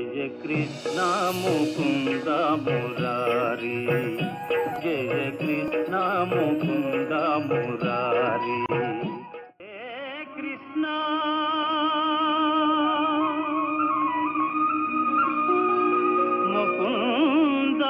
జయ కృష్ణ ముకుంద మురారి, జయ కృష్ణ ముకుంద మురారి. హే కృష్ణ ముకుంద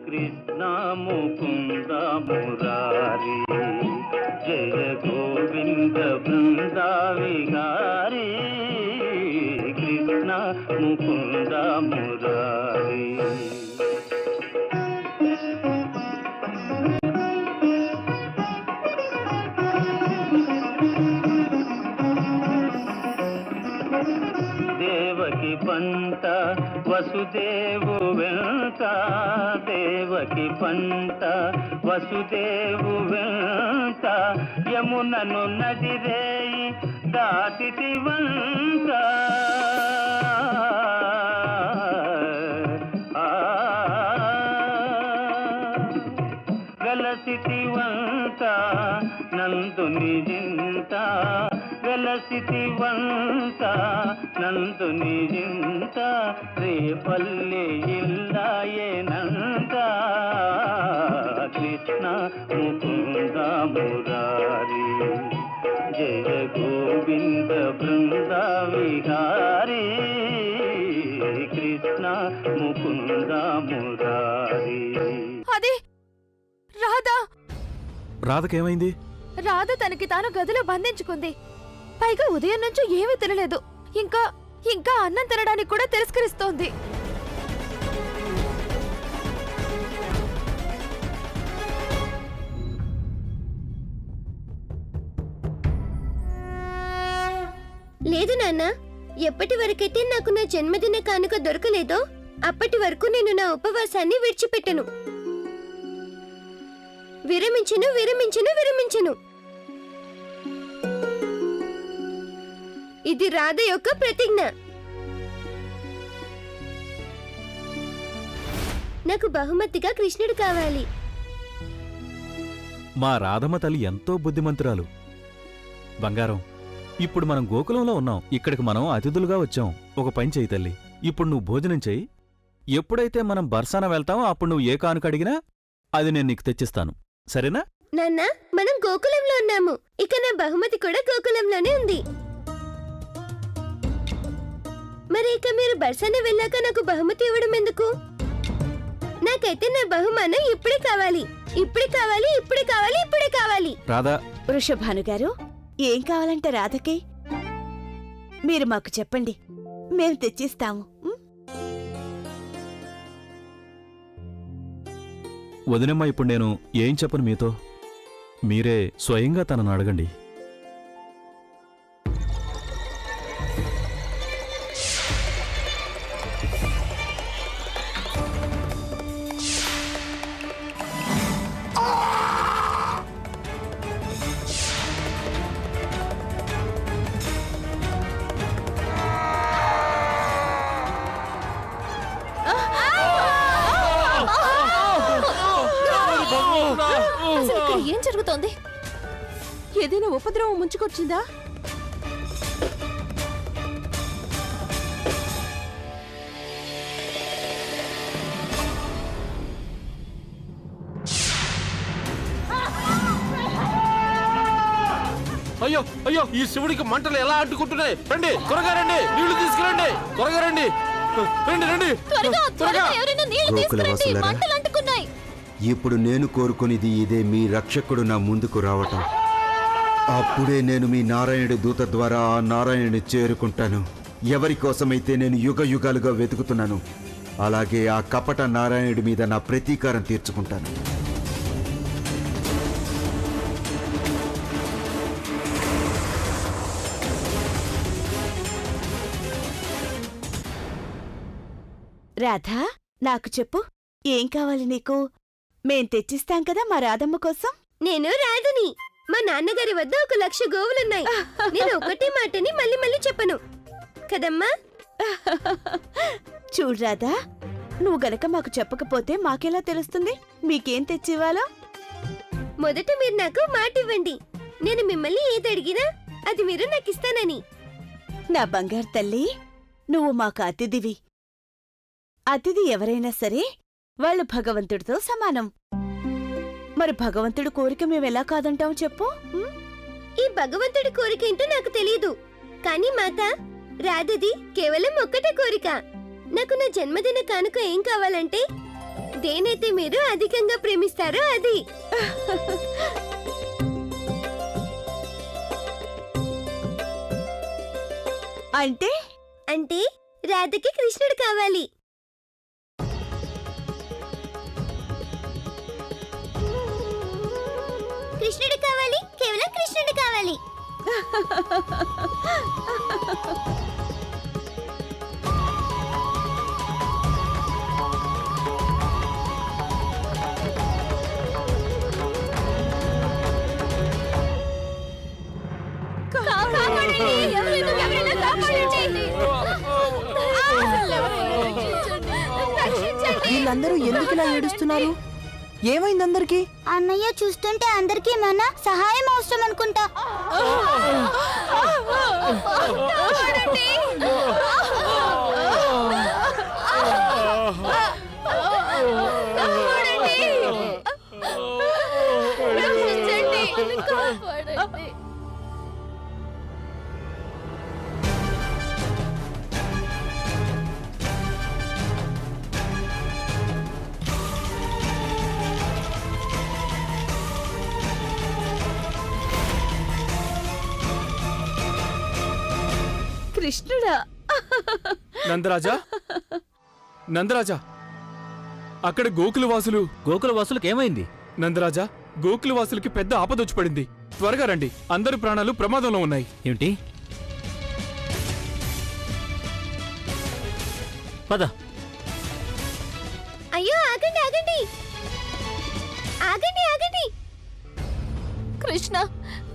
కృష్ణ ముకుంద మురారి, జయ గోవింద బృంద విహారీ. కృష్ణ ముకుంద మురారి. దేవకి పంట వసుదేవు వెంట, దేవకి పంట వసుదేవు వెంట, యమునను నదిరేయి దాటితి వంట. వెలసితి వంట నందుని జింత, వెలసితి వంట నందుని జింత, రేపల్లి ఇల్లాయేనంత. కృష్ణ ముకుంద మురారి, జయ గోవింద బృంద విహారీ. కృష్ణ ముకుంద మురారి. అదే రాధా. రాధకేమైంది? రాధ తనకి తాను గదిలో బంధించుకుంది. పైగా ఉదయం నుంచి ఏమీ తినలేదు. ఇంకా ఇంకా అన్నం తినడానికి కూడా తిరస్కరిస్తోంది. లేదు నాన్న, ఎప్పటి వరకైతే నాకు నా జన్మదిన కానుక దొరకలేదో అప్పటి వరకు నేను నా ఉపవాసాన్ని విడిచిపెట్టను. విరమించను విరమించను విరమించను. ఇది రాధ యొక్క ప్రతిజ్ఞ. నాకు బహుమతిగా కృష్ణుడు కావాలి. మా రాధమ్మ తల్లి ఎంతో బుద్ధిమంతురాలు. బంగారం, ఇప్పుడు మనం గోకులంలో ఉన్నాం. ఇక్కడికి మనం అతిథులుగా వచ్చాం. ఒక పని చేయి తల్లి, ఇప్పుడు నువ్వు భోజనం చెయ్యి. ఎప్పుడైతే మనం బర్సాన వెళ్తామో అప్పుడు నువ్వు ఏ కానుక అడిగినా అది నేను నీకు తెచ్చిస్తాను. సరేనా? నాన్న, మనం గోకులంలో ఉన్నాము. ఇక నా బహుమతి కూడా గోకులంలోనే ఉంది. మరి ఇక మీరు బర్సాన వెళ్ళాక నాకు బహుమతి ఇవ్వడం ఎందుకు? నాకైతే నా బహుమానం ఇప్పుడే కావాలి, ఇప్పుడే కావాలి, ఇప్పుడే కావాలి, ఇప్పుడే కావాలి. రాధా. వృషభాను గారు, ఏం కావాలంటే రాధకి మీరు మాకు చెప్పండి, మేము తెచ్చిస్తాము. వదినమ్మ, ఇప్పుడు నేను ఏం చెప్పను మీతో. మీరే స్వయంగా తనను అడగండి. ఏం జరుగుతోంది? ఏదైనా ఉపద్రవం ముంచుకొచ్చిందా? అయ్యో అయ్యో, ఈ శివుడికి మంటలు ఎలా అంటుకుంటున్నాయి! రండి, త్వరగా రండి, నీళ్లు తీసుకురండి, త్వరగా రండి, రండి రండి. ఇప్పుడు నేను కోరుకునేది ఇదే, మీ రక్షకుడు నా ముందుకు రావటం. అప్పుడే నేను మీ నారాయణుడి దూత ద్వారా ఆ నారాయణుని చేరుకుంటాను. ఎవరి కోసమైతే నేను యుగ యుగాలుగా వెతుకుతున్నాను, అలాగే ఆ కపట నారాయణుడి మీద నా ప్రతీకారం తీర్చుకుంటాను. రాధా, నాకు చెప్పు, ఏం కావాలి నీకు? మేం తెచ్చిస్తాం కదా మా రాధమ్మ కోసం. నేను రాధని. మా నాన్నగారి వద్ద 1,00,000 గోవులున్నాయి. నేను ఒకటే మాటని మళ్ళీ మళ్ళీ చెప్పను కదమ్మా. చూడు రాధా, నువ్వు గనక మాకు చెప్పకపోతే మాకెలా తెలుస్తుంది మీకేం తెచ్చివ్వాలో? మొదట మీరు నాకు మాట ఇవ్వండి. నేను మిమ్మల్ని ఏది అడిగినా అది మీరు నాకు ఇస్తానని. నా బంగారు తల్లి, నువ్వు మాకు అతిథివి. అతిథి ఎవరైనా సరే వాళ్ళు భగవంతుడితో సమానం. మరి భగవంతుడి కోరిక మేమెలా కాదంటాం చెప్పు? ఈ భగవంతుడి కోరిక ఏంటో నాకు తెలియదు. కానీ మాత, రాధది కేవలం ఒక్కటే కోరిక. నాకు నా జన్మదిన కానుక ఏం కావాలంటే దేనైతే మీరు అధికంగా ప్రేమిస్తారో అది. అంటే అంటే రాధకి కృష్ణుడు కావాలి. కృష్ణుడు కావాలి, కేవలం కృష్ణుడు కావాలి. వీళ్ళందరూ ఎందుకులా ఏడుస్తున్నారు? ఏమైంది అందరికి? అన్నయ్య చూస్తుంటే అందరికీ మన సహాయం అవసరం అనుకుంటా. కృష్ణుడా? నందరాజా, నందరాజా, అక్కడ గోకులవాసులు. గోకులవాసులకు ఏమైంది? నందరాజా, గోకులవాసులకి పెద్ద ఆపదొచ్చి పడింది. త్వరగా రండి, అందరి ప్రాణాలు ప్రమాదంలో ఉన్నాయి. ఏమిటి? పద. అయ్యో ఆగండి ఆగండి ఆగండి ఆగండి. కృష్ణ,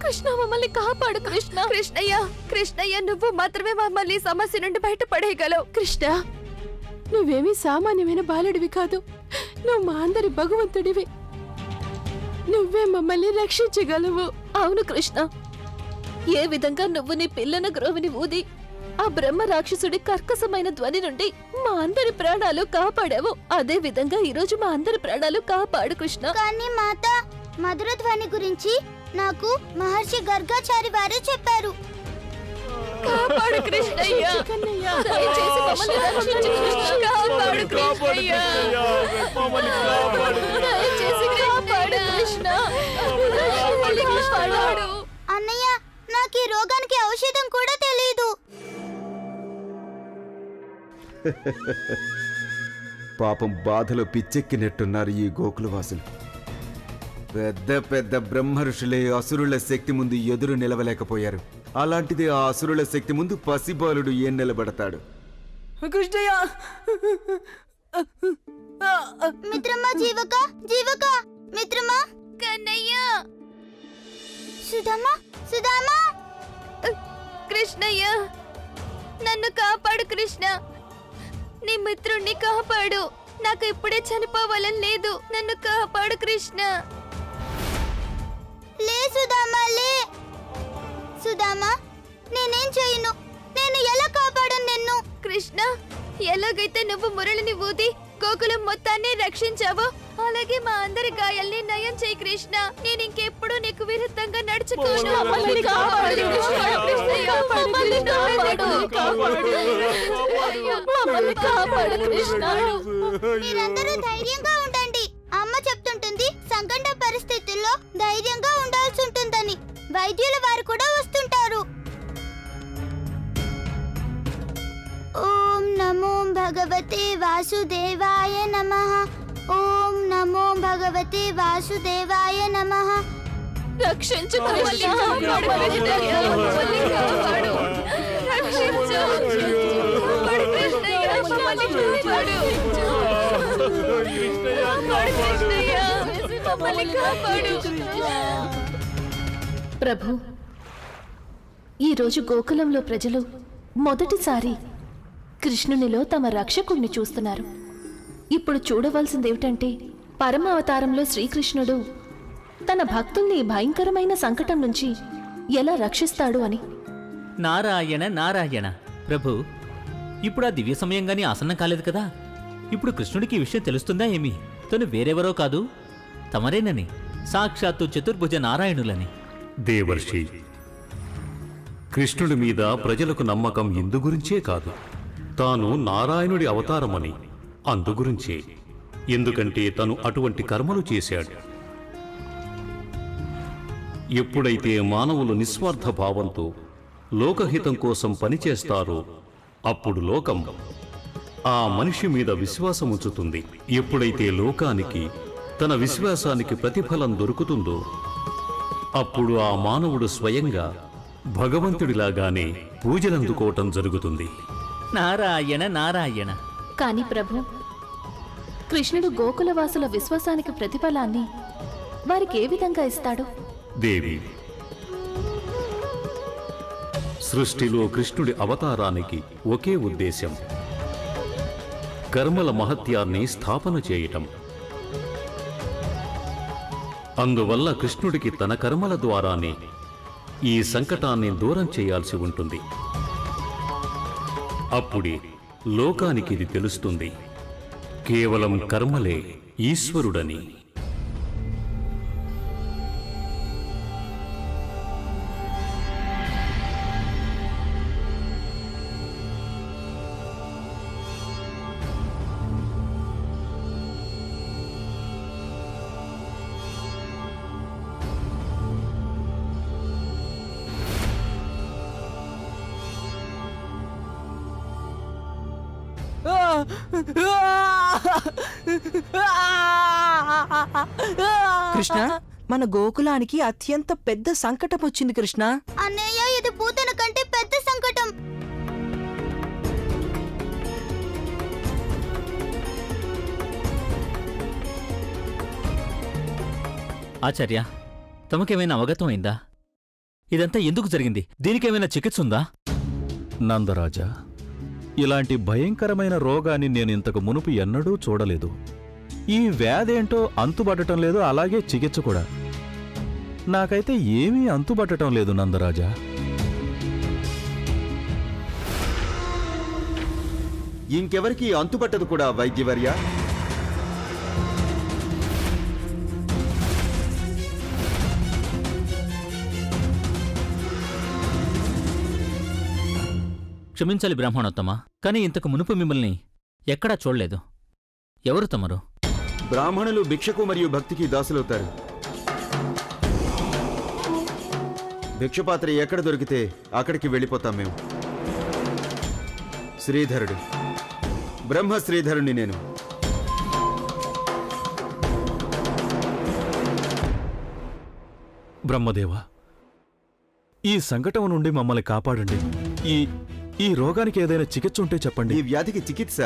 కృష్ణ మమ్మల్ని కాపాడు కృష్ణ. కృష్ణయ్య, కృష్ణయ్య నువ్వు మాత్రమే మమ్మల్ని ఈ సమస్య నుండి బయటపడేయగలవు. కృష్ణ, నువ్వేమీ సామాన్యమైన బాలుడివి కాదు. నువ్వు మా అందరి భగవంతుడివి. నువ్వే మమ్మల్ని రక్షించగలవు. అవును కృష్ణ, ఏ విధంగా నువ్వు నీ పిల్లన గ్రోవిని ఊది ఆ బ్రహ్మ రాక్షసుడి కర్కశమైన ధ్వని నుండి మా అందరి ప్రాణాలు కాపాడావు, అదే విధంగా ఈ రోజు మా అందరి ప్రాణాలు కాపాడు కృష్ణ. కానీ మాత, మధుర ధ్వని గురించి నాకు మహర్షి గర్గాచారి వారే చెప్పారు. కాపాడు కృష్ణయ్య, దయచేసి మమ్మల్ని రక్షించు కృష్ణ. కాపాడు కృష్ణయ్య, దయచేసి కాపాడు కృష్ణ. మమ్మల్ని కాపాడు. అన్నయ్య, నాకు ఈ రోగానికి ఔషధం కూడా తెలియదు. పాపం బాధలో పిచ్చెక్కినట్టున్నారు ఈ గోకులవాసులు. పెద్ద పెద్ద బ్రహ్మ ఋషులే అసురుల శక్తి ముందు ఎదురు నిలవలేకపోయారు. అలాంటిది ఆ అసురుల శక్తి ముందు పసిబాలుడు ఏం నిలబడతాడు? కృష్ణయ్య! మిత్రమా, జీవక, జీవక, మిత్రమా, కన్నయ్య, సుధామా, సుధామా. కృష్ణయ్య, నన్ను కాపాడు కృష్ణ. నీ మిత్రుణ్ణి కాపాడు. నాకు ఇప్పుడే చనిపోవాలని లేదు. నన్ను కాపాడు కృష్ణ. లే సుధామా, లే. సుధామా, నేనేం చేయను. నేను ఎలా కాపాడను నిన్ను? కృష్ణ, ఎలాగైతే నువ్వు మురళిని ఊది గోకులం మొత్తాన్ని రక్షించావో అలాగే మా అందరి గాయాల్ని నయం చేయి కృష్ణ. నేను ఇంకెప్పుడు నీకు విరుద్ధంగా నడుచుకోను. మమ్మల్ని కాపాడు కృష్ణ. కృష్ణయ్య, మమ్మల్ని కాపాడు. మమ్మల్ని కాపాడు కృష్ణ. మీరందరూ ధైర్యంగా ఉండండి. అమ్మ చెప్తుంటుంది సంకట పరిస్థితుల్లో ధైర్యంగా ఉండాల్సి ఉంటుందని. వైద్యుల వారు కూడా వస్తుంటారు. ఓం నమో భగవతే వాసుదేవాయ నమః. ఓం నమో భగవతే వాసుదేవాయ నమః. రక్షించు కృష్ణ. మమ్మల్ని కాపాడు. రక్షించు. కాపాడు కృష్ణయ్య. మమ్మల్ని కాపాడు. కాపాడు కృష్ణయ్య. మమ్మల్ని కాపాడు. ప్రభు, ఈరోజు గోకులంలో ప్రజలు మొదటిసారి కృష్ణునిలో తమ రక్షకుణ్ణి చూస్తున్నారు. ఇప్పుడు చూడవలసిందేమిటంటే పరమావతారంలో శ్రీకృష్ణుడు తన భక్తుల్ని ఈ భయంకరమైన సంకటం నుంచి ఎలా రక్షిస్తాడు అని. నారాయణ నారాయణ. ప్రభు, ఇప్పుడు ఆ దివ్య సమయంగాని ఆసన్నం కాలేదు కదా. ఇప్పుడు కృష్ణుడికి ఈ విషయం తెలుస్తుందా ఏమి? తను వేరెవరో కాదు, తమరేనని, సాక్షాత్తు చతుర్భుజ నారాయణులని. దేవర్షి, కృష్ణుడి మీద ప్రజలకు నమ్మకం ఇందుగురించే కాదు, తాను నారాయణుడి అవతారమని అందుగురించే. ఎందుకంటే తను అటువంటి కర్మలు చేశాడు. ఎప్పుడైతే మానవులు నిస్వార్థ భావంతో లోకహితం కోసం పనిచేస్తారో అప్పుడు లోకం ఆ మనిషి మీద విశ్వాసం ఉంచుతుంది. ఎప్పుడైతే లోకానికి తన విశ్వాసానికి ప్రతిఫలం దొరుకుతుందో అప్పుడు ఆ మానవుడు స్వయంగా భగవంతుడిలాగానే పూజలందుకోవటం జరుగుతుంది. నారాయణ నారాయణ. కాని ప్రభు, కృష్ణుడు గోకులవాసుల విశ్వాసానికి ప్రతిఫలాన్ని వారికి ఏ విధంగా ఇస్తాడు? దేవి, సృష్టిలో కృష్ణుడి అవతారానికి ఒకే ఉద్దేశం, కర్మల మహత్యాన్ని స్థాపన చేయటం. అందువల్ల కృష్ణుడికి తన కర్మల ద్వారానే ఈ సంకటాన్ని దూరం చేయాల్సి ఉంటుంది. అప్పుడే లోకానికి ఇది తెలుస్తుంది, కేవలం కర్మలే ఈశ్వరుడని. కృష్ణ, మన గోకులానికి అత్యంత పెద్ద సంకటం వచ్చింది కృష్ణ. అన్నయ్య, ఇది పూతన కంటే పెద్ద సంకటం. ఆచార్య, తమకేమైనా అవగతం అయిందా? ఇదంతా ఎందుకు జరిగింది? దీనికేమైనా చికిత్స ఉందా? నందరాజా, ఇలాంటి భయంకరమైన రోగాన్ని నేను ఇంతకు మునుపు ఎన్నడూ చూడలేదు. ఈ వ్యాధేంటో అంతుబట్టడం లేదు, అలాగే చికిత్స కూడా. నాకైతే ఏమీ అంతుబట్టడం లేదు నందరాజా. ఇంకెవరికి అంతుపట్టదు కూడా వైద్యవర్య. క్షమించాలి బ్రాహ్మణోత్తమ, కానీ ఇంతకు మునుపు మిమ్మల్ని ఎక్కడా చూడలేదు. ఎవరు తమరు? బ్రాహ్మణులు భిక్షకు మరియు భక్తికి దాసులవుతారు. భిక్షపాత్ర ఎక్కడ దొరికితే అక్కడికి వెళ్ళిపోతాం మేము. శ్రీధరుడు, బ్రహ్మ శ్రీధరుణ్ణి నేను. బ్రహ్మదేవా, ఈ సంకటం నుండి మమ్మల్ని కాపాడండి. ఈ రోగానికి ఏదైనా చికిత్స ఉంటే చెప్పండి. ఈ వ్యాధికి చికిత్స?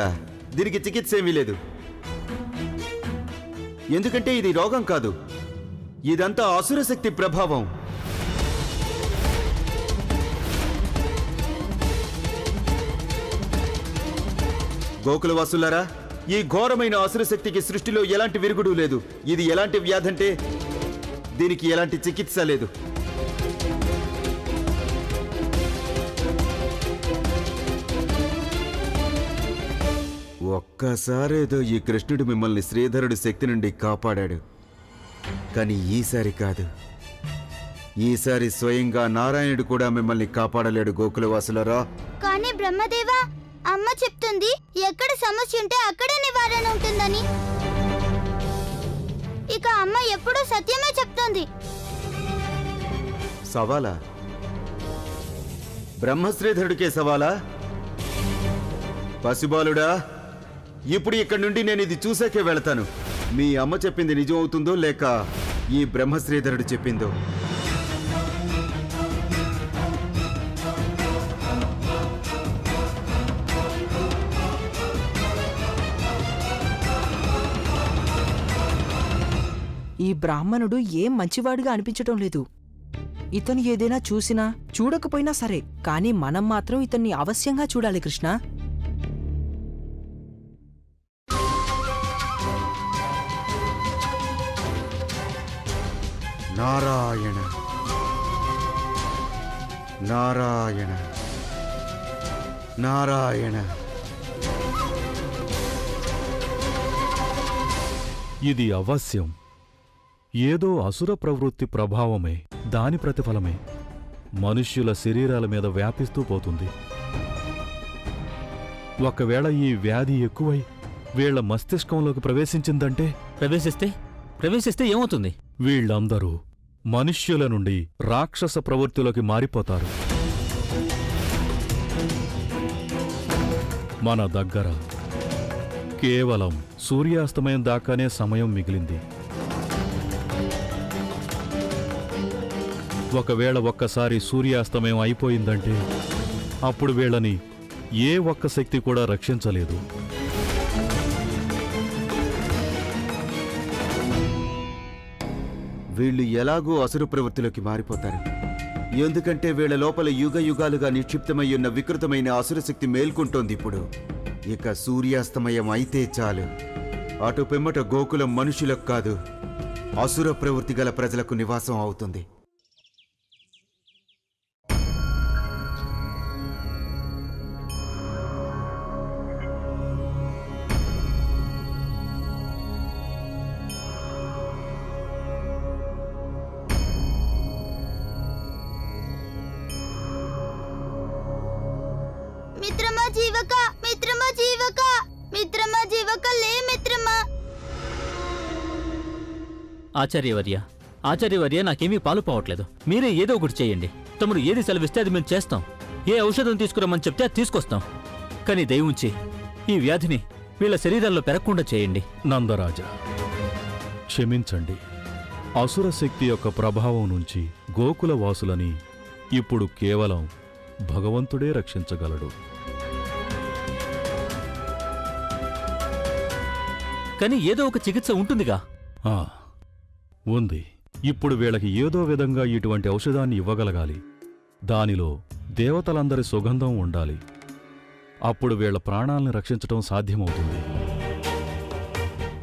దీనికి చికిత్స ఏమీ లేదు. ఎందుకంటే ఇది రోగం కాదు, ఇదంతా అసురశక్తి ప్రభావం. గోకులవాసులారా, ఈ ఘోరమైన అసురశక్తికి సృష్టిలో ఎలాంటి విరుగుడు లేదు. ఇది ఎలాంటి వ్యాధంటే దీనికి ఎలాంటి చికిత్స లేదు. ఒక్కసారేదో ఈ కృష్ణుడు మిమ్మల్ని శ్రీధరుడి శక్తి నుండి కాపాడాడు, కానీ ఈసారి కాదు. ఈసారి స్వయంగా నారాయణుడు కూడా మిమ్మల్ని కాపాడలేడు గోకులవాసులరా. కానీ బ్రహ్మదేవా, అమ్మ చెప్తుంది ఎక్కడ సమస్య ఉంటే అక్కడే నివారణ ఉంటుందని. ఇక అమ్మ ఎప్పుడూ సత్యమే చెప్తుంది. సవాలా? బ్రహ్మశ్రీధరుడికే సవాలా? పసిబాలుడా, ఇప్పుడు ఇక్కడి నుండి నేను ఇది చూసాకే వెళతాను. మీ అమ్మ చెప్పింది నిజం అవుతుందో లేక ఈ బ్రహ్మశ్రీధరుడు చెప్పిందో. ఈ బ్రాహ్మణుడు ఏం మంచివాడిగా అనిపించటం లేదు. ఇతను ఏదైనా చూసినా చూడకపోయినా సరే, కానీ మనం మాత్రం ఇతన్ని అవశ్యంగా చూడాలి కృష్ణ. నారాయణ నారాయణ నారాయణ. ఇది అవశ్యం ఏదో అసుర ప్రవృత్తి ప్రభావమే, దాని ప్రతిఫలమే మనుష్యుల శరీరాల మీద వ్యాపిస్తూ పోతుంది. ఒకవేళ ఈ వ్యాధి ఎక్కువై వీళ్ల మస్తిష్కంలోకి ప్రవేశించిందంటే ప్రవేశిస్తే ఏమవుతుంది? వీళ్ళందరూ మనుష్యుల నుండి రాక్షస ప్రవృత్తిలోకి మారిపోతారు. మన దగ్గర కేవలం సూర్యాస్తమయం దాకానే సమయం మిగిలింది. ఒకవేళ ఒక్కసారి సూర్యాస్తమయం అయిపోయిందంటే అప్పుడు వీళ్ళని ఏ ఒక్క శక్తి కూడా రక్షించలేదు. వీళ్ళు ఎలాగూ అసురు ప్రవృత్తిలోకి మారిపోతారు. ఎందుకంటే వీళ్ళ లోపల యుగ యుగాలుగా నిక్షిప్తమై ఉన్న వికృతమైన అసుర శక్తి మేల్కొంటోంది. ఇప్పుడు ఇక సూర్యాస్తమయం అయితే చాలు, అటు పిమ్మట గోకులం మనుషులకు కాదు, అసుర ప్రవృత్తి గల ప్రజలకు నివాసం అవుతుంది. మిత్రమా జీవక, మిత్రమా జీవక, మిత్రమా జీవక, లే మిత్రమా. ఆచార్యవర్య నాకేమీ పాలు పోవట్లేదు. మీరే ఏదో ఒకటి చేయండి. తమరు ఏది సెలవిస్తే అది మేము చేస్తాం. ఏ ఔషధం తీసుకురమ్మని చెప్తే అది తీసుకొస్తాం. కానీ దయవుంచి ఈ వ్యాధిని వీళ్ళ శరీరాల్లో పెరగకుండా చేయండి. నందరాజా, క్షమించండి. అసుర శక్తి యొక్క ప్రభావం నుంచి గోకుల వాసులని ఇప్పుడు కేవలం భగవంతుడే రక్షించగలడు. కానీ ఏదో ఒక చికిత్స ఉంటుందిగా? ఉంది. ఇప్పుడు వీళ్ళకి ఏదో విధంగా ఇటువంటి ఔషధాన్ని ఇవ్వగలగాలి. దానిలో దేవతలందరి సుగంధం ఉండాలి. అప్పుడు వీళ్ల ప్రాణాలను రక్షించటం సాధ్యమవుతుంది.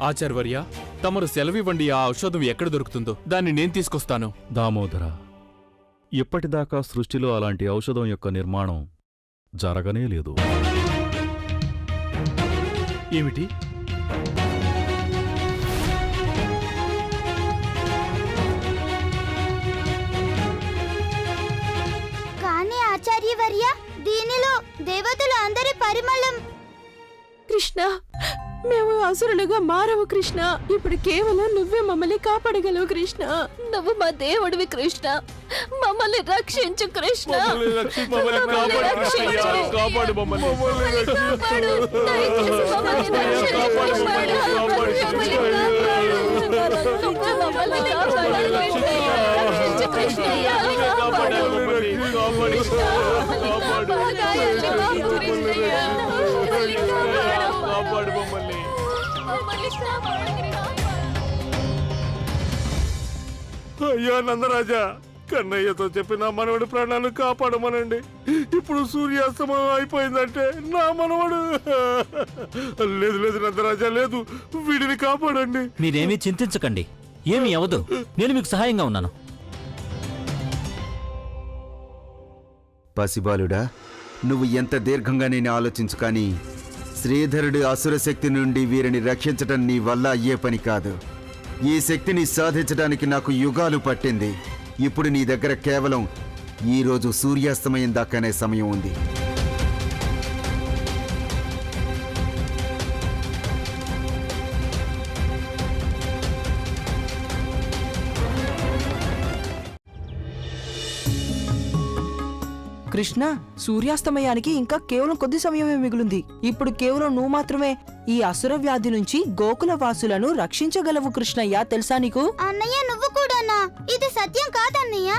ఆచార్వర్య, తమరు సెలవివ్వండి. ఆ ఔషధం ఎక్కడ దొరుకుతుందో దాన్ని నేను తీసుకొస్తాను. దామోదర, ఇప్పటిదాకా సృష్టిలో అలాంటి ఔషధం యొక్క నిర్మాణం జరగనే లేదు. ఏమిటి? కానీ ఆచార్యవర్య, దీనిలో దేవతల అందరి పరిమళం. కృష్ణ, మేము అసురులుగా మారవు కృష్ణ. ఇప్పుడు కేవలం నువ్వే మమ్మల్ని కాపాడగలవు కృష్ణ. నువ్వు మా దేవుడివి కృష్ణ. మమ్మల్ని రక్షించు కృష్ణ. మమ్మల్ని రక్షించు. కాపాడు మమ్మల్ని. కాపాడు. దయచేసి మమ్మల్ని రక్షించు. మమ్మల్ని కాపాడు. రక్షించు కృష్ణయ్య. కాపాడు. కాపాడు మమ్మల్ని. అయ్యా నందరాజా, కన్నయ్యతో చెప్పి నా మనవడి ప్రాణాలను కాపాడమనండి. ఇప్పుడు సూర్యాస్తమయం అయిపోయిందంటే నా మనవడు. లేదు లేదు నందరాజా, లేదు, వీడిని కాపాడండి. మీరేమీ చింతించకండి. ఏమీ అవదు. నేను మీకు సహాయంగా ఉన్నాను. పసిబాలుడా, నువ్వు ఎంత దీర్ఘంగా నేను ఆలోచించు, కానీ శ్రీధరుడి అసురశక్తి నుండి వీరిని రక్షించటం నీ వల్ల అయ్యే పని కాదు. ఈ శక్తిని సాధించడానికి నాకు యుగాలు పట్టింది. ఇప్పుడు నీ దగ్గర కేవలం ఈరోజు సూర్యాస్తమయం దాకానే సమయం ఉంది. కృష్ణ, సూర్యాస్తమయానికి ఇంకా కేవలం కొద్ది సమయమే మిగులుంది. ఇప్పుడు కేవలం నువ్వు మాత్రమే ఈ అసుర వ్యాధి నుంచి గోకుల వాసులను రక్షించగలవు కృష్ణయ్య. తెలుసా నీకు? అన్నయ్య, నువ్వు కూడానా? ఇది సత్యం కాదన్నయ్య.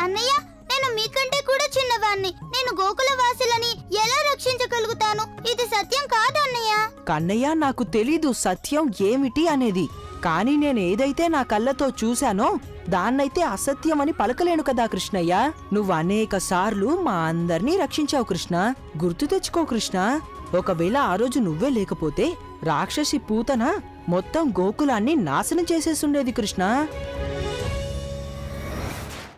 అన్నయ్య, నేను మీకంటే కూడా చిన్నవాణ్ణి. నేను గోకుల వాసులని ఎలా రక్షించగలుగుతాను? ఇది సత్యం కాదన్నయ్య. కన్నయ్య, నాకు తెలీదు సత్యం ఏమిటి అనేది. కానీ నేను ఏదైతే నా కళ్ళతో చూశానో దాన్నైతే అసత్యమని పలకలేను కదా కృష్ణయ్య. నువ్వు అనేక సార్లు మా అందర్నీ రక్షించావు కృష్ణ. గుర్తు తెచ్చుకో కృష్ణ. ఒకవేళ ఆ రోజు నువ్వే లేకపోతే రాక్షసి పూతన మొత్తం గోకులాన్ని నాశనం చేసేసుండేది కృష్ణ.